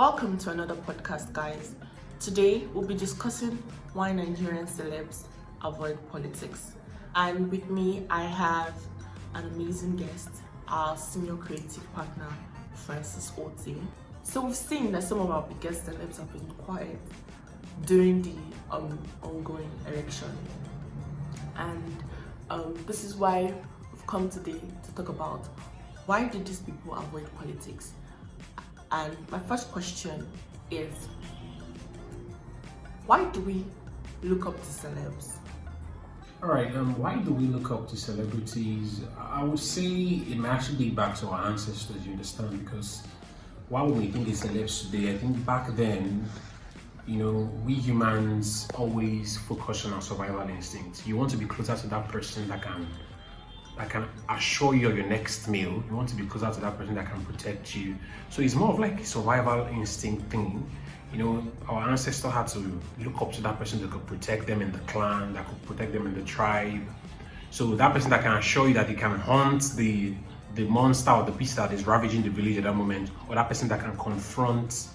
Welcome to another podcast, guys. Today we'll be discussing why Nigerian celebs avoid politics. And with me, I have an amazing guest, our senior creative partner, Francis Ote. So we've seen that some of our biggest celebs have been quiet during the ongoing election. And this is why we've come today to talk about why did these people avoid politics? And my first question is, why do we look up to celebs? All right, why do we look up to celebrities? I would say it may actually be back to our ancestors, you understand? Because while we think of celebs today, I think back then, we humans always focus on our survival instinct. You want to be closer to that person that can assure you of your next meal. You want to be closer to that person that can protect you. So it's more of like a survival instinct thing. Our ancestors had to look up to that person that could protect them in the clan, that could protect them in the tribe. So that person that can assure you that they can hunt the monster or the beast that is ravaging the village at that moment, or that person that can confront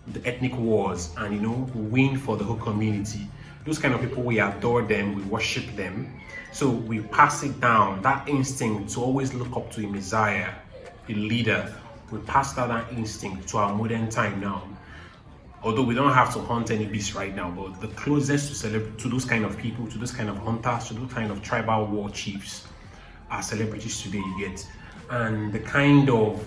the ethnic wars and win for the whole community. Those kind of people, we adore them, we worship them. So we pass it down, that instinct to always look up to a messiah, a leader. We pass down that instinct to our modern time now. Although we don't have to hunt any beasts right now, but the closest to those kind of people, to those kind of hunters, to those kind of tribal war chiefs are celebrities today, you get. And the kind of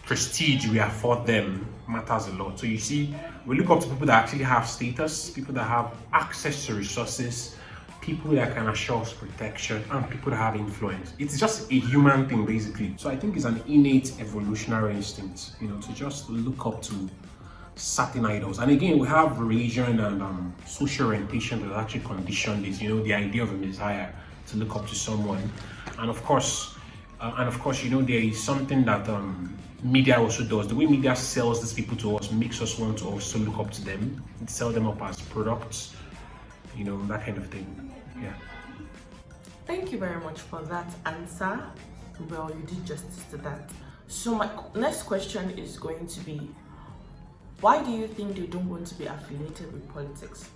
prestige we afford them matters a lot. So you see, we look up to people that actually have status, people that have access to resources, people that can assure us protection, and people that have influence. It's just a human thing, basically. So I think it's an innate evolutionary instinct, to just look up to certain idols. And again, we have religion and social orientation that actually condition this, the idea of a messiah, to look up to someone. And of course, there is something that media also does. The way media sells these people to us makes us want to also look up to them and sell them up as products, that kind of thing. Yeah. Thank you very much for that answer. Well, you did justice to that. So my next question is going to be, why do you think they don't want to be affiliated with politics?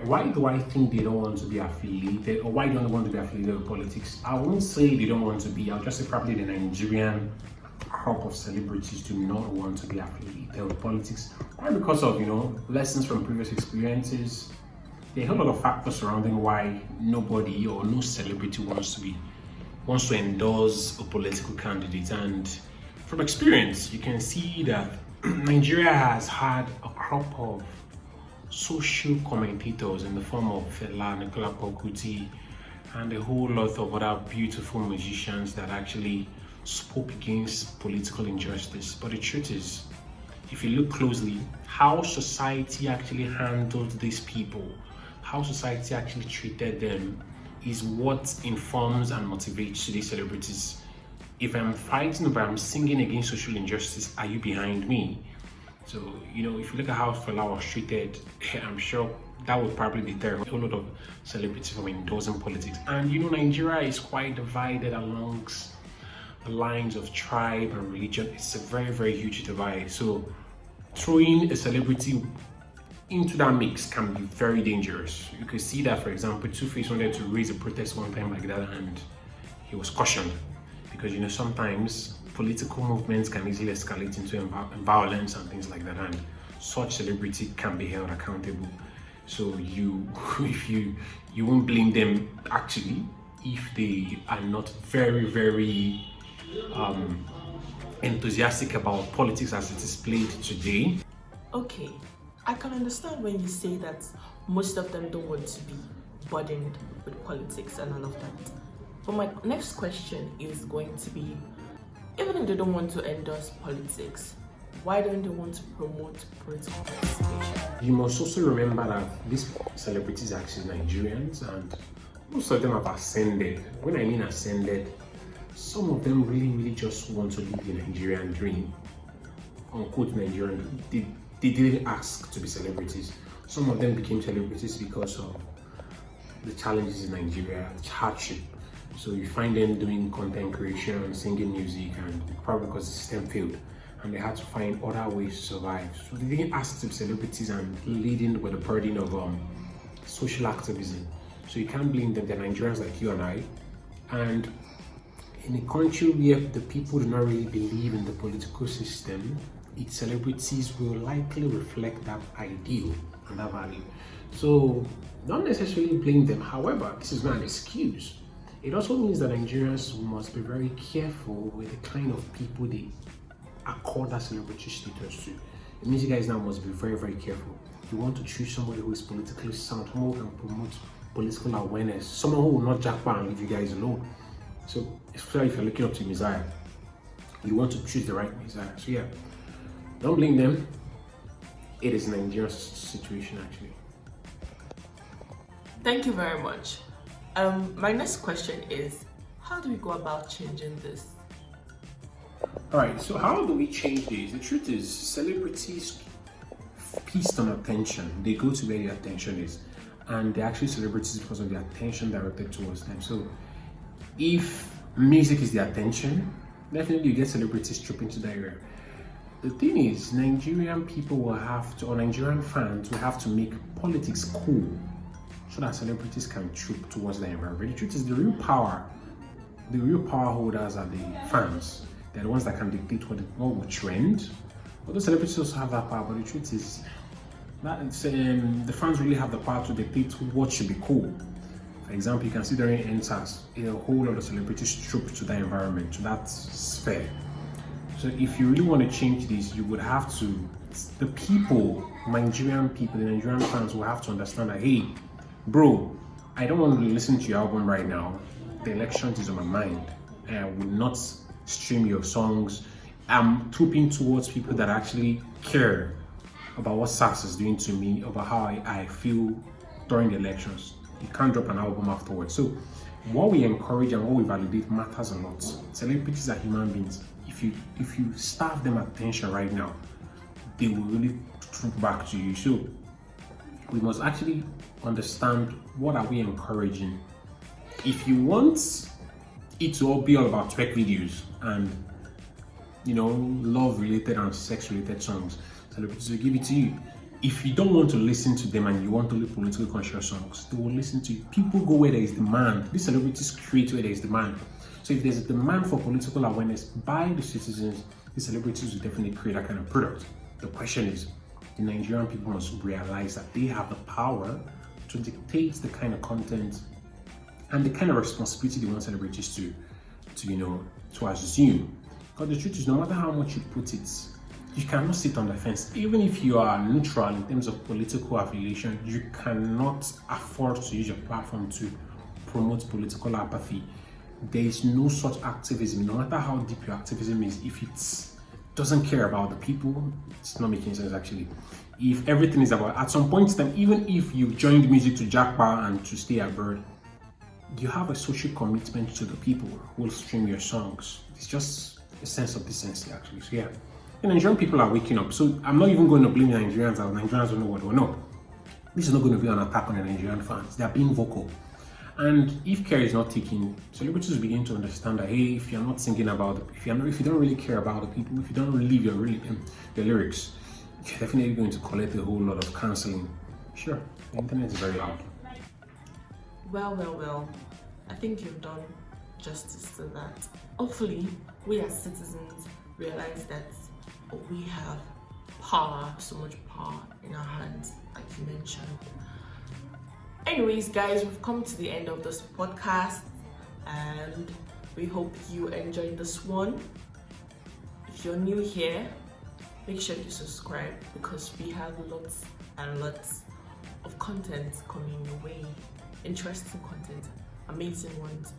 Why do I think they don't want to be affiliated, or why don't they want to be affiliated with politics? I won't say they don't want to be. I'll just say probably the Nigerian crop of celebrities do not want to be affiliated with politics. Why? Because of lessons from previous experiences. There are a whole lot of factors surrounding why nobody or no celebrity wants to endorse a political candidate. And from experience, you can see that Nigeria has had a crop of social commentators in the form of Fela, Nicola Pokuti, and a whole lot of other beautiful musicians that actually spoke against political injustice. But the truth is, if you look closely, how society actually handled these people, how society actually treated them, is what informs and motivates today's celebrities. If I'm fighting, if I'm singing against social injustice, are you behind me? So, if you look at how Fela was treated, I'm sure that would probably deter a whole lot of celebrities from endorsing politics. And Nigeria is quite divided alongst the lines of tribe and religion. It's a very, very huge divide. So throwing a celebrity into that mix can be very dangerous. You could see that, for example, Two-Face wanted to raise a protest one time like that, and he was cautioned. Because sometimes political movements can easily escalate into violence and things like that, and such celebrity can be held accountable. So you won't blame them actually if they are not very, very enthusiastic about politics as it is played today. Okay, I can understand when you say that most of them don't want to be burdened with politics and all of that. But my next question is going to be, even if they don't want to endorse politics, why don't they want to promote political participation? You must also remember that these celebrities are actually Nigerians, and most of them have ascended. When I mean ascended, some of them really, really just want to live the Nigerian dream. Unquote Nigerian. They didn't ask to be celebrities. Some of them became celebrities because of the challenges in Nigeria, the hardship. So you find them doing content creation, singing music, and probably because the system failed. and they had to find other ways to survive. So they didn't ask to be celebrities and leading with the burden of social activism. So you can't blame them. They're Nigerians like you and I. And in a country where the people do not really believe in the political system, its celebrities will likely reflect that ideal and that value. So not necessarily blame them. However, this is not an excuse. It also means that Nigerians must be very careful with the kind of people they accord that celebrity status to. It means you guys now must be very, very careful. You want to choose somebody who is politically sound, someone who can promote political awareness, someone who will not jackpot and leave you guys alone. So, especially if you're looking up to Messiah, you want to choose the right Messiah. So yeah, don't blame them. It is Nigeria's situation actually. Thank you very much. My next question is, how do we go about changing this? Alright, so how do we change this? The truth is, celebrities feast on attention. They go to where the attention is. And they're actually celebrities because of the attention directed towards them. So if music is the attention, definitely you get celebrities trooping to that area. The thing is, Nigerian people will have to, or Nigerian fans will have to make politics cool so that celebrities can troop towards the environment. The truth is, the real power holders are the fans. They're the ones that can dictate what will trend. Although celebrities also have that power, but the truth is that the fans really have the power to dictate what should be cool. For example, you can see during NSAS, a whole lot of celebrities troop to that environment, to that sphere. So if you really want to change this, you would have to, the Nigerian people, the Nigerian fans will have to understand that, hey, bro, I don't want to listen to your album right now. The elections is on my mind. And I will not stream your songs. I'm trooping towards people that actually care about what SARS is doing to me, about how I feel during the elections. You can't drop an album afterwards. So what we encourage and what we validate matters a lot. Celebrities are human beings. If you starve them attention right now, they will really troop back to you. So we must actually understand, what are we encouraging? If you want it to all be all about twerk videos and love related and sex related songs, celebrities will give it to you. If you don't want to listen to them and you want to live politically conscious songs, they will listen to you. People go where there is demand. These celebrities create where there is demand. So if there's a demand for political awareness by the citizens, the celebrities will definitely create that kind of product. The question is, the Nigerian people must realize that they have the power to dictate the kind of content and the kind of responsibility they want celebrities to assume. Because the truth is, no matter how much you put it, you cannot sit on the fence. Even if you are neutral in terms of political affiliation, you cannot afford to use your platform to promote political apathy. There is no such activism, no matter how deep your activism is. If it doesn't care about the people, it's not making sense actually. If everything is about, at some point in time, even if you joined music to jackpot and to stay abroad, you have a social commitment to the people who will stream your songs. It's just a sense of decency actually. So yeah, the Nigerian people are waking up. So I'm not even going to blame the Nigerians. The Nigerians don't know what they know. This is not going to be an attack on the Nigerian fans. They are being vocal. And if care is not taken, celebrities begin to understand that, hey, if you're not singing about, if you don't really care about the people, if you don't relieve your lyrics, you're definitely going to collect a whole lot of cancelling. Sure, the internet is very loud. Well, I think you've done justice to that. Hopefully, we as citizens realize that we have power, so much power in our hands, like you mentioned. Anyways, guys, we've come to the end of this podcast and we hope you enjoyed this one. If you're new here, make sure you subscribe because we have lots and lots of content coming your way. Interesting content, amazing ones.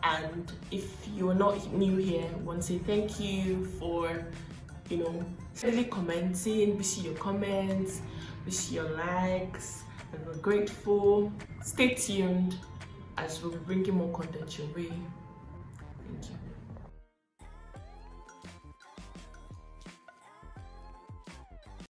And if you're not new here, I want to say thank you for steadily commenting. We see your comments, we see your likes, and we're grateful. Stay tuned as we'll be bringing more content your way. Thank you.